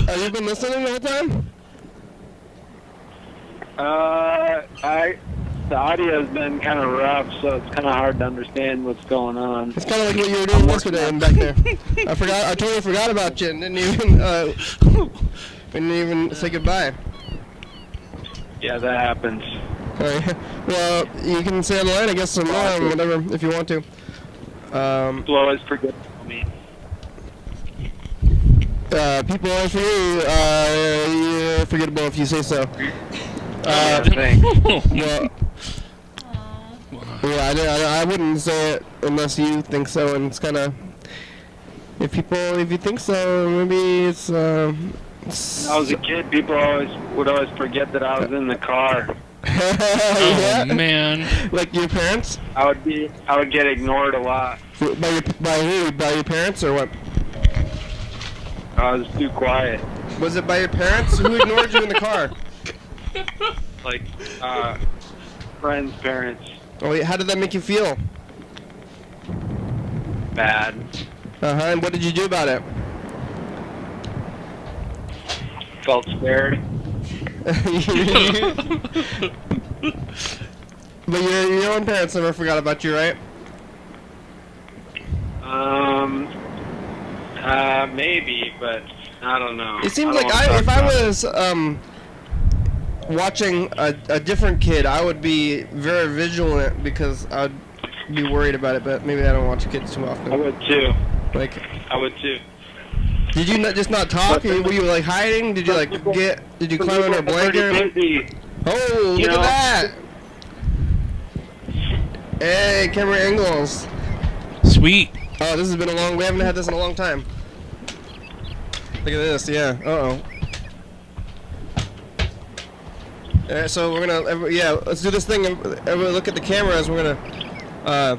Have you been listening the whole time? The audio's been kind of rough, so it's kind of hard to understand what's going on. It's kind of like what you were doing yesterday and back there. I totally forgot about you and didn't even say goodbye. Yeah, that happens. Alright. Well, you can say on the line, I guess, some more, whatever, if you want to. People always forget me. People always forget you're forgettable if you say so. Well, I wouldn't say it unless you think so, and it's kind of, if you think so, maybe it's, When I was a kid, people would always forget that I was in the car. Oh, man. Like your parents? I would get ignored a lot. By who? By your parents or what? I was too quiet. Was it by your parents? Who ignored you in the car? Like, friends' parents. Oh, how did that make you feel? Bad. And what did you do about it? Felt scared. But your own parents never forgot about you, right? Maybe, but I don't know. It seems like if I was watching a different kid, I would be very vigilant because I'd be worried about it. But maybe I don't watch kids too often. I would too. I would too. Did you just not talk? Were you like hiding? Did you Did you climb under a blanket? Oh, look at that! Hey, camera angles. Sweet. Oh, this has been we haven't had this in a long time. Look at this, yeah. So we're gonna, let's do this thing. Everybody look at the cameras. We're gonna,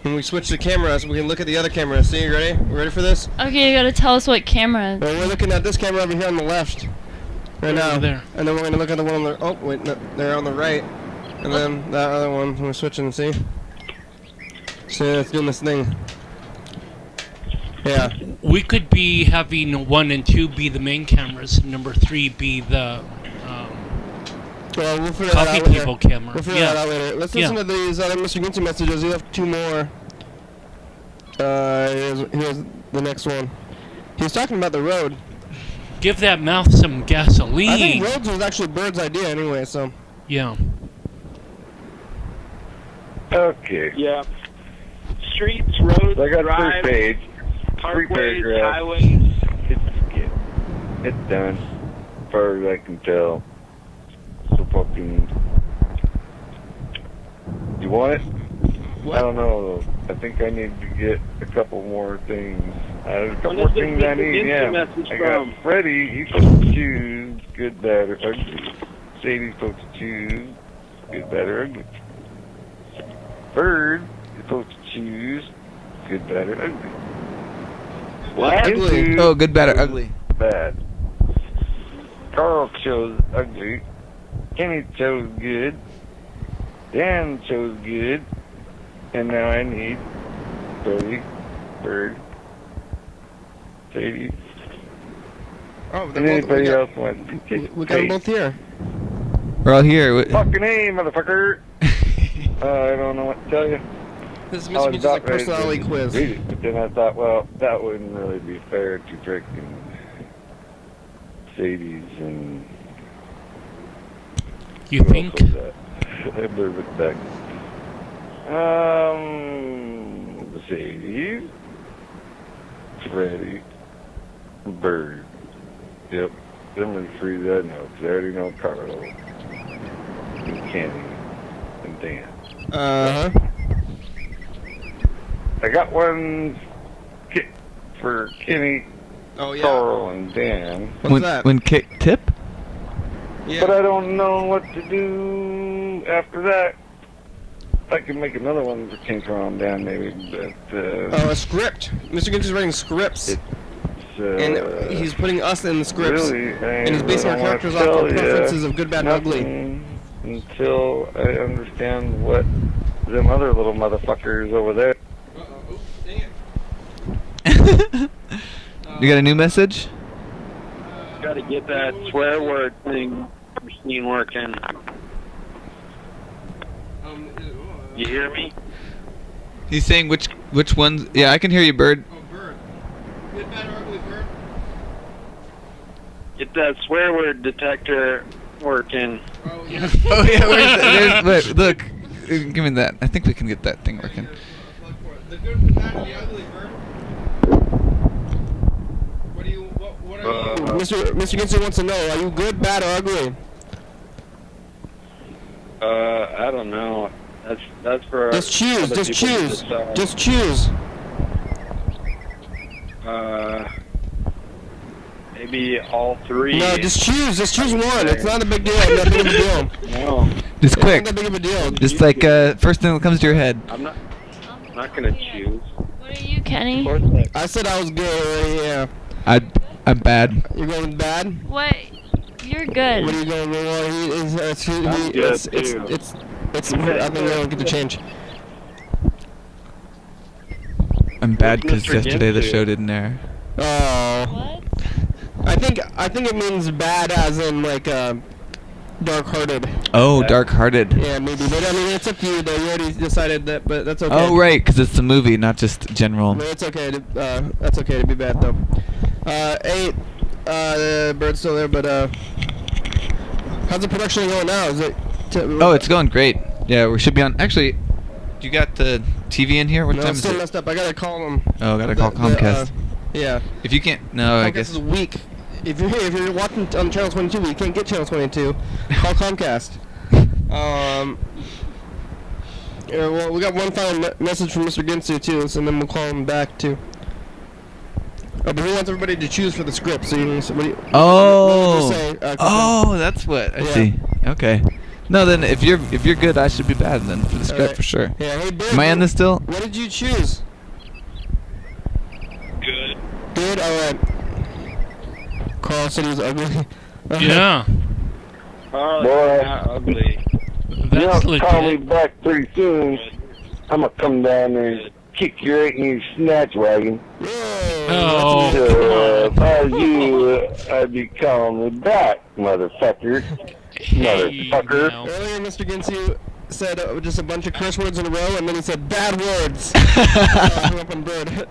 when we switch the cameras, we can look at the other cameras. See, you ready? You ready for this? Okay, you gotta tell us what camera. Well, we're looking at this camera over here on the left. Right now. There. And then we're gonna look at the one on the, oh wait, no, they're on the right. And then that other one, we're switching, see? So it's doing this thing. Yeah. We could be having 1 and 2 be the main cameras, number 3 be the Well, we'll figure that Coffee out later. table camera. We'll figure that out later. Let's listen to these other Mr. Ginty messages. He left 2 more. Here's the next one. He's talking about the road. Give that mouth some gasoline. I think roads was actually Bird's idea anyway, so. Yeah. Okay. Yeah. Streets, roads, I got drives, 3 page. 3 parkways, paragraphs. highways. It's done. As far as I can tell. So fucking. You want it? What? I don't know. I think I need to get a couple more things. There's a couple When more does this things I Mr. need. Ginty Yeah. message I from? got Freddie. He's supposed to choose good, bad, or ugly. Sadie's supposed to choose good, bad, or ugly. Bird is supposed to choose good, bad, or ugly. Ugly. Oh, good, bad, or ugly. Bad. Carl chose ugly. Kenny chose good. Dan chose good. And now I need Freddie, Bird, Sadie, Oh, and anybody else wants to take we got them both here. We're all here. Fucking A, motherfucker! I don't know what to tell you. This is I Mr. was Ginty's about like ready to personality quiz. read it, but then I thought, well, that wouldn't really be fair to freaking Sadie's and... You think? I move it back. Sadie, Freddie, Bird. Yep, them are the 3 that I know, because I already know Carlo, and Kenny, and Dan. Uh-huh. I got one for Kenny, Oh, yeah. Carl, and Dan. What's that? When kick tip? Yeah. But I don't know what to do after that. I can make another one for King Carl and Dan, maybe, but... a script. Mr. Ginty's writing scripts. And he's putting us in the scripts. Really, And he's basing our characters off our preferences of good, bad, and ugly. Until I understand what them other little motherfuckers over there... You got a new message? Got to get that swear word thing machine working. You hear me? He's saying which ones? Yeah, I can hear you, Bird. Oh, Bird. Good, bad, or ugly, Bird? Get that swear word detector working. Oh, yeah. Oh yeah, wait, look, give me that. I think we can get that thing working. Look for it. The good, the bad, and the ugly, Bird. What are you... Mr. Ginty wants to know, are you good, bad, or ugly? I don't know. That's for Just choose, other just people to choose. decide. Just choose. Maybe all 3. No, just choose one. It's not a big deal. Not that big of a deal. No, Just quick. It's not that big of a deal. Just like first thing that comes to your head. I'm not gonna choose. What are you, Kenny? Of course I said I was good already, yeah. I'm bad. You're going bad? What? You're good. What are you going with? I'm good, too. It's I think we don't get to change. I'm bad because Mr. yesterday the Ginty? show didn't air. Oh. What? I think it means bad as in like dark-hearted. Oh, dark-hearted. Yeah, maybe. But I mean, it's up to you though. You already decided that, but that's okay. Oh, right, because it's the movie, not just general. But it's okay to that's okay to be bad though. Bird's still there, but how's the production going now? Is it? Oh, it's going great. Yeah, we should be on. Actually, you got the TV in here? What No, time it's is still it? messed up. I gotta call them. Oh, gotta call Comcast. Yeah. If you can't, no, I Comcast guess. is weak. If you're watching on channel 22, but you can't get channel 22, call Comcast. Yeah, well, we got one final message from Mr. Ginsu too, so then we'll call him back too. Oh, but he wants everybody to choose for the script. So you, what do you, Oh, what do you say, oh, that's what I see. Okay. No, then if you're good, I should be bad then for the script Alright. for sure. Yeah, hey, Bird, Am I on this still? What did you choose? Good. Good. All right. Carl said he was ugly. Yeah. Oh, Boy. not ugly. That's you don't call me legit. back pretty soon. I'm gonna come down there and kick your 8-inch snatch wagon. Oh, So, come on. if I was you, I'd be calling me back, motherfucker. Motherfucker. Earlier, Mr. Ginsu said just a bunch of curse words in a row, and then he said bad words. Hung up on Bird.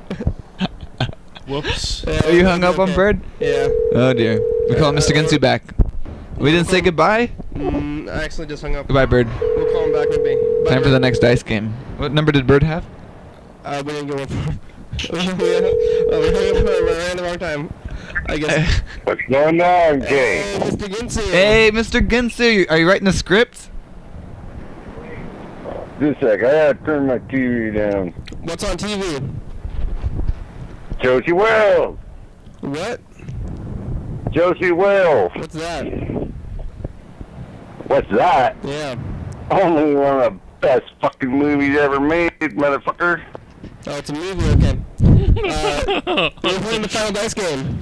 Whoops. Yeah, Oh, you hung up on Bird? Yeah. Oh dear. We call Mr. Ginsu back. We didn't say goodbye? I actually just hung up. Goodbye, Bird. We'll call him back maybe. Bye, Time for Bird. the next dice game. What number did Bird have? We didn't go up. We hung up right at the wrong time. I guess. What's going on, Jay? Hey, Mr. Ginsu. Hey, Mr. Ginsu, are you writing a script? Just a sec, I gotta turn my TV down. What's on TV? Josie Wells! What? Josie Wells! What's that? What's that? Yeah. Only one of the best fucking movies ever made, motherfucker. Oh, it's a movie, okay. We're playing the final dice game.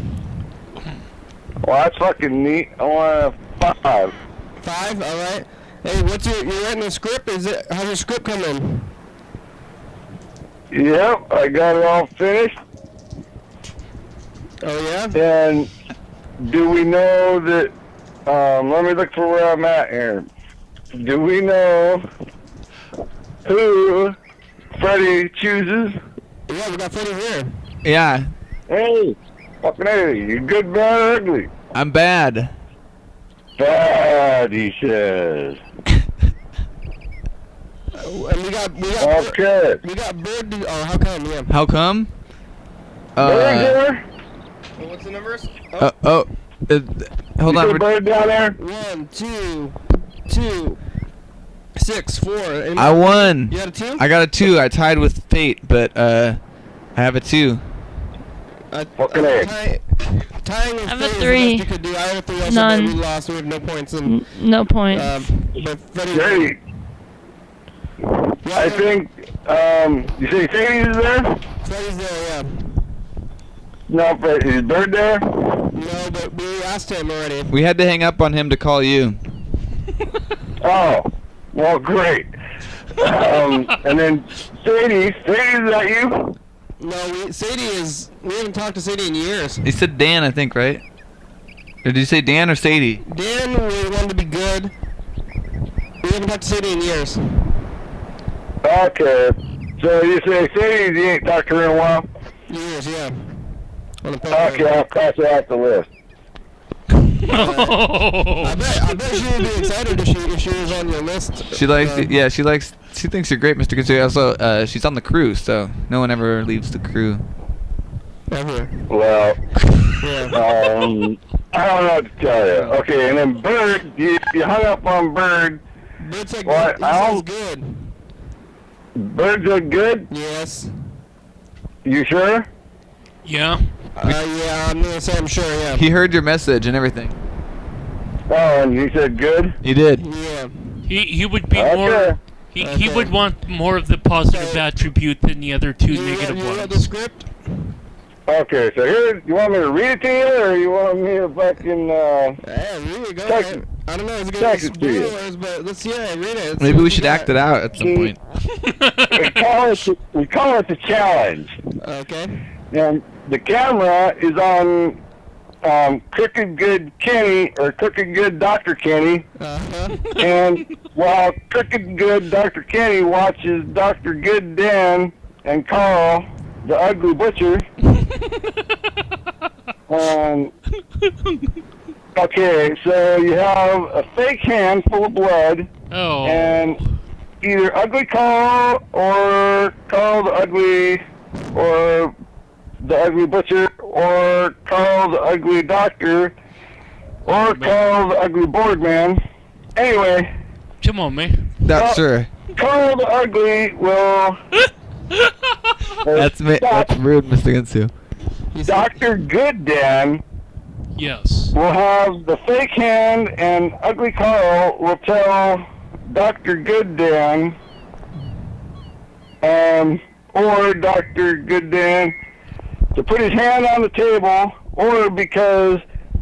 Well, that's fucking neat. I want a 5. 5? Alright. Hey, what's you're writing a script? How's your script coming? Yep, I got it all finished. Oh, yeah? And do we know that, let me look for where I'm at here. Do we know who Freddy chooses? Yeah, we got Freddy here. Yeah. Hey, fucking hey, you good, bad, or ugly? I'm bad. Bad, he says. And we got Okay. we got Bird. Oh, how come? Yeah. How come? Bird here? What's the numbers? Hold You on. see a bird down there? 1, 2, 2, 6, 4. I won. You had a 2? I got a 2. I tied with Fate, but I have a 2. Fucking A. Tying with I have a Fate is the 3. best you could do. I had a 3 also, None. but we lost. We had no points. And, No point. but Freddy. Hey, I think, you say Sadie's there? Freddy's there, yeah. No, but is Bird there? No, but we asked him already. We had to hang up on him to call you. Oh, well, great. And then Sadie's that you? No, we haven't talked to Sadie in years. He said Dan, I think, right? Or did you say Dan or Sadie? Dan, we wanted to be good. We haven't talked to Sadie in years. Okay. So you say Sadie's, you ain't talked to her in a while? Years, yeah. Okay, I'll cross it off the list. I bet she would be excited if she was on your list. She thinks you're great, Mr. Katsuya. Also, she's on the crew, so no one ever leaves the crew. Ever. Well, Yeah. I don't know what to tell you. Okay, and then Bird, you hung up on Bird. Bird's like What? good. He sounds good. Birds look good? Yes. You sure? Yeah. Yeah, I'm gonna say I'm sure, yeah. He heard your message and everything. Oh, and you said good? He did. Yeah. He would be Okay. more. He would want more of the positive attribute than the other two negative You read the ones. script? Okay, so here, you want me to read it to you, or you want me to fucking, Yeah, read it, go Text ahead. I don't know, it's text gonna it be to you. spoilers, but let's read it. Maybe we should act it out at some point. we call it the challenge. Okay. And the camera is on Crooked Good Kenny, or Crooked Good Dr. Kenny. Uh-huh. And while Crooked Good Dr. Kenny watches Dr. Good Dan and Carl, the ugly butcher. Okay, so you have a fake hand full of blood. Oh. And either Ugly Carl or Carl the Ugly, or the Ugly Butcher, or Carl the Ugly Doctor, or Carl the Ugly Board Man. Anyway. Come on, man. Sure. Carl the Ugly will... That's rude, Mr. Ginsu. Dr. Good Dan... Yes. We'll have the fake hand, and Ugly Carl will tell Dr. Good Dan, or Dr. Good Dan to put his hand on the table, or because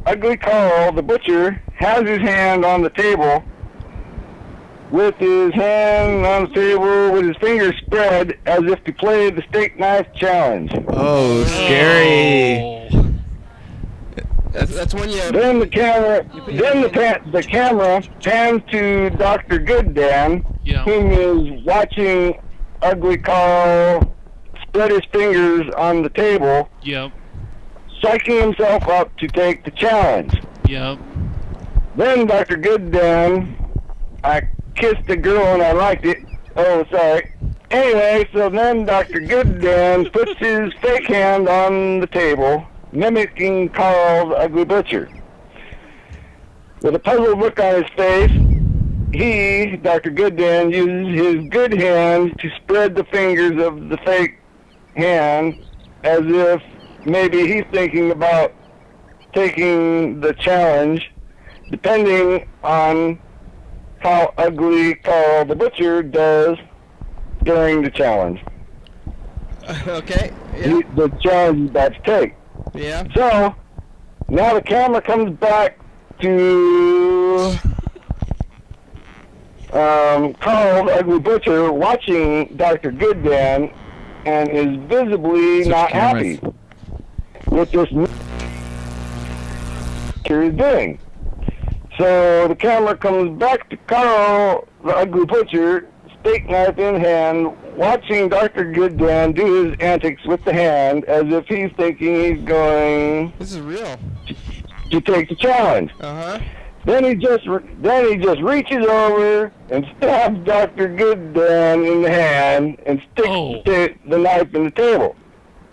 Ugly Carl, the butcher, has his hand on the table, with his hand on the table with his fingers spread as if to play the steak knife challenge. Oh, scary. That's when you. Then the camera pans to Dr. Gooddan, whom is watching Ugly Carl spread his fingers on the table, psyching himself up to take the challenge. Then Dr. Gooddan, I kissed a girl and I liked it. Oh, sorry. Anyway, so then Dr. Gooddan puts his fake hand on the table, mimicking Carl the Ugly Butcher. With a puzzled look on his face, he, Dr. Gooddan, uses his good hand to spread the fingers of the fake hand as if maybe he's thinking about taking the challenge, depending on how ugly Carl the Butcher does during the challenge. Okay. Yeah. The challenge he's about to take. Yeah. So, now the camera comes back to Carl the Ugly Butcher watching Dr. Gooddan and is visibly not happy with this is doing. So the camera comes back to Carl the Ugly Butcher, steak knife in hand, watching Dr. Gooddan do his antics with the hand as if he's thinking he's going This is real. to take the challenge. Then he just reaches over and stabs Dr. Gooddan in the hand and sticks the knife in the table.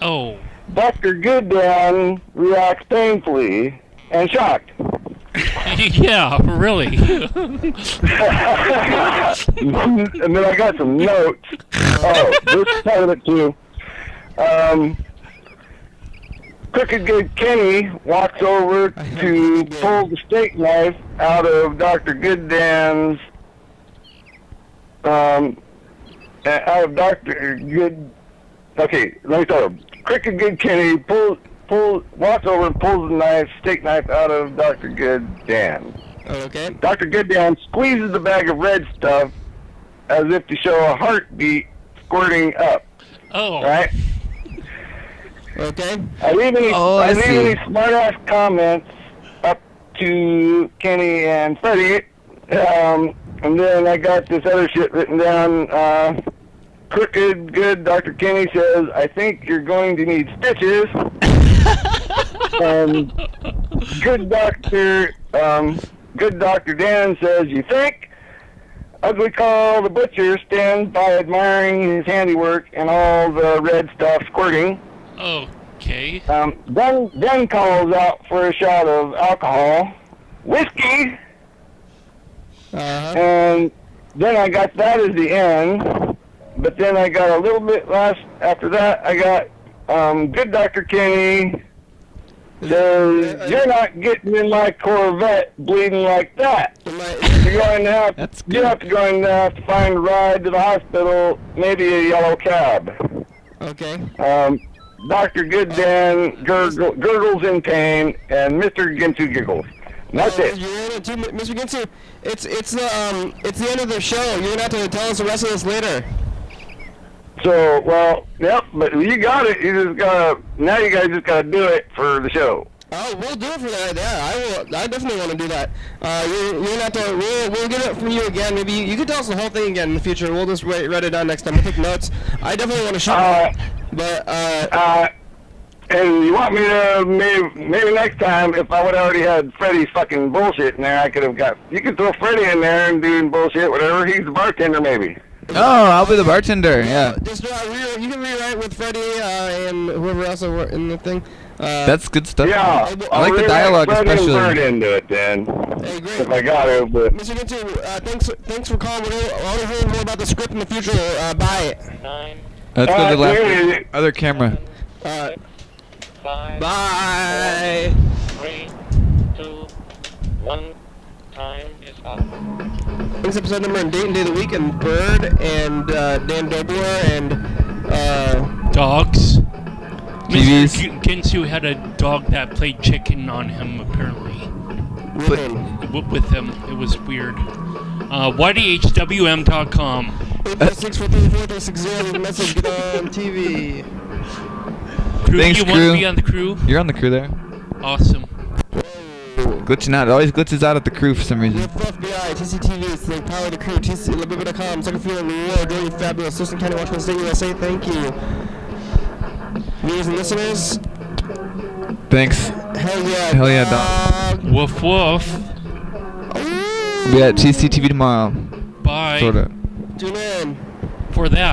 Dr. Gooddan reacts painfully and shocked. Yeah, really. And then I got some notes. Oh, this part of it too. Crooked Good Kenny walks over to pull the steak knife out of Dr. Gooddan's, okay, let me start over. Crooked Good Kenny walks over and pulls the steak knife out of Dr. Gooddan. Okay. Dr. Gooddan squeezes the bag of red stuff as if to show a heartbeat squirting up. Right? Okay. I leave any smart-ass comments up to Kenny and Freddie, and then I got this other shit written down. Crooked Good Dr. Kenny says, I think you're going to need stitches. Good Dr. Dan says, you think? Ugly Carl the Butcher stands by admiring his handiwork and all the red stuff squirting. Okay. Then calls out for a shot of alcohol, whiskey, and then I got that as the end. But then I got a little bit last after that. I got Good Dr. Kenny says, you're not getting in my Corvette bleeding like that. You're going to have to find a ride to the hospital, maybe a yellow cab. Okay. Dr. Gooddan gurgles in pain, and Mr. Ginsu giggles. And that's it. Mr. Ginsu, it's the end of the show. You're gonna have to tell us the rest of this later. So, well, yep, but you got it. Now you guys just gotta do it for the show. Oh, we'll do it for that. Yeah, I definitely want to do that. You're gonna have to. We'll get it from you again. Maybe you can tell us the whole thing again in the future. We'll just write it down next time. We'll take notes. I definitely want to show it. But and you want me to maybe next time, if I would have already had Freddie's fucking bullshit in there, I could have got. You could throw Freddie in there and do bullshit, whatever. He's the bartender, maybe. Oh, I'll be the bartender. Yeah. Just you can rewrite with Freddie and whoever else are in the thing. That's good stuff. Yeah, I like the dialogue especially. I'll into it then. Hey, great. If I got it, but. Mr. Ginsu, thanks for calling. I want to hear more about the script in the future. Bye. Let's go to the other camera. Bye. 3, 2, 1. Time is up. This episode number in Date and Day of the Week, and Bird and Dan Dobler and dogs. TVs. Mr. Ginsu had a dog that played chicken on him, apparently. With him. It was weird. YDHWM.com. 856-434-360, message, get on TV. Crew, Thanks, you crew. want to be on the crew? You're on the crew there. Awesome. glitching out. It always glitches out at the crew for some reason. FBI, TCTV, it's the power of the crew, TCTV.com, second feeling the war, doing fabulous, Thurston County, Washington State, USA, thank you. Viewers and listeners, Thanks. hell yeah, dog. Woof woof. We'll be at TCTV tomorrow. Bye. Sorta. Tune in. For that.